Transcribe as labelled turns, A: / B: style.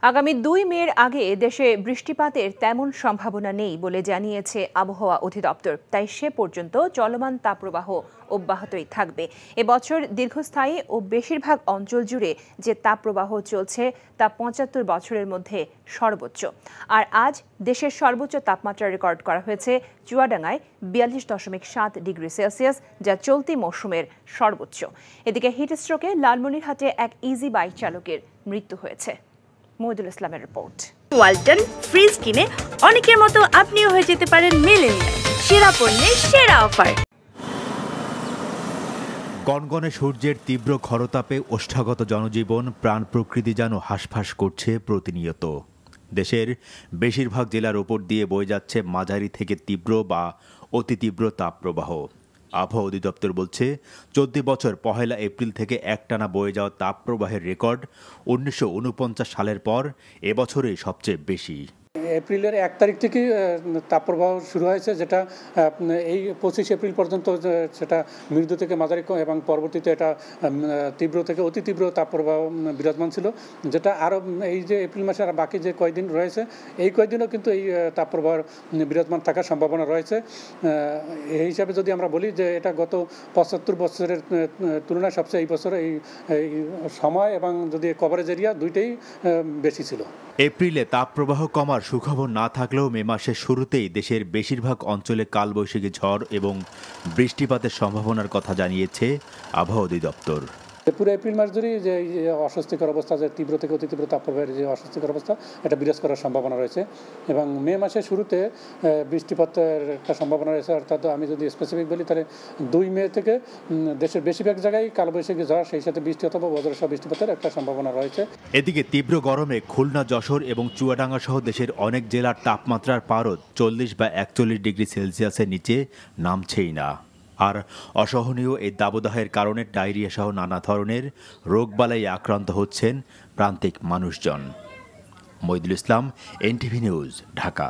A: আগামী ২ মের আগে দেশে বৃষ্টিপাতের তেমন সম্ভাবনা নেই বলে জানিয়েছে আবহাওয়া অধিদপ্তর। তাই সে পর্যন্ত চলমান তাপপ্রবাহ অব্যাহতই থাকবে। এবছর দীর্ঘস্থায়ী ও বেশিরভাগ অঞ্চল জুড়ে যে তাপপ্রবাহ চলছে তা ৭৫ বছরের মধ্যে সর্বোচ্চ। আর আজ দেশের সর্বোচ্চ তাপমাত্রা রেকর্ড করা হয়েছে চুয়াডাঙ্গায় ৪২.৭ ডিগ্রি সেলসিয়াস, যা চলতি মৌসুমের সর্বোচ্চ। এদিকে হিটস্ট্রোকে লালমনিরহাটে এক ইজি বাইক চালকের মৃত্যু হয়েছে। মহিদুল ইসলামের রিপোর্ট।
B: ওয়ালটন ফ্রিজ কিনে অনেকের মতো আপনিও হয়ে যেতে পারেন মিলেনিয়াল। সেরা পণ্যের সেরা অফার।
C: গনগনে সূর্যের তীব্র খরতাপে ওষ্ঠাগত জনজীবন, প্রাণ প্রকৃতি যেন হাঁসফাঁস করছে প্রতিনিয়ত। দেশের বেশিরভাগ জেলার ওপর দিয়ে বয়ে যাচ্ছে মাঝারি থেকে তীব্র বা অতি তীব্র তাপপ্রবাহ। আবহাওয়া অধিদপ্তর বলছে, ১৪ বছর ১ এপ্রিল থেকে একটানা বয়ে যাওয়া তাপপ্রবাহের রেকর্ড ১৯৪৯ সালের পর এবছরে সবচেয়ে বেশি।
D: এপ্রিলের ১ তারিখ থেকে তাপপ্রবাহ শুরু হয়েছে, যেটা এই ২৫ এপ্রিল পর্যন্ত সেটা মৃদু থেকে মাঝারি এবং পরবর্তীতে এটা তীব্র থেকে অতি তীব্র তাপপ্রবাহ বিরাজমান ছিল, যেটা আরও এই যে এপ্রিল মাসে আর বাকি যে কয়েকদিন রয়েছে এই কয়েকদিনও কিন্তু এই তাপপ্রবাহ বিরাজমান থাকার সম্ভাবনা রয়েছে। এই হিসাবে যদি আমরা বলি যে এটা গত ৭৫ বছরের তুলনায় সবচেয়ে এই বছর এই সময় এবং যদি কভারেজ এরিয়া দুইটাই বেশি ছিল।
C: এপ্রিলে তাপপ্রবাহ কমার সুখবর না থাকলেও মে মাসের শুরুতেই দেশের বেশিরভাগ অঞ্চলে কালবৈশাখী ঝড় এবং বৃষ্টিপাতের সম্ভাবনার কথা জানিয়েছে আবহাওয়া অধিদপ্তর।
D: পুরো এপ্রিল মাস ধরেই যে অস্বস্তিকর অবস্থা, যে তীব্র থেকে অতি তীব্র তাপপ্রবাহের যে অস্বস্তিকর অবস্থা, এটা বিরাজ করার সম্ভাবনা রয়েছে এবং মে মাসের শুরুতে বৃষ্টিপাতের একটা সম্ভাবনা রয়েছে। অর্থাৎ আমি যদি স্পেসিফিক বলি তাহলে ২ মে থেকে দেশের বেশিরভাগ জায়গায় কালবৈশাখী ঝড়, সেই সাথে বৃষ্টি অথবা বজ্রসহ বৃষ্টিপাতের একটা সম্ভাবনা রয়েছে।
C: এদিকে তীব্র গরমে খুলনা, যশোর এবং চুয়াডাঙ্গা সহ দেশের অনেক জেলার তাপমাত্রার পারদ ৪০ বা ৪১ ডিগ্রি সেলসিয়াসের নিচে নামছেই না। আর অসহনীয় এই দাবদাহের কারণে ডায়রিয়া সহ নানা ধরনের রোগবালাই আক্রান্ত হচ্ছেন প্রান্তিক মানুষজন। মহিদুল ইসলাম, এনটিভি নিউজ, ঢাকা।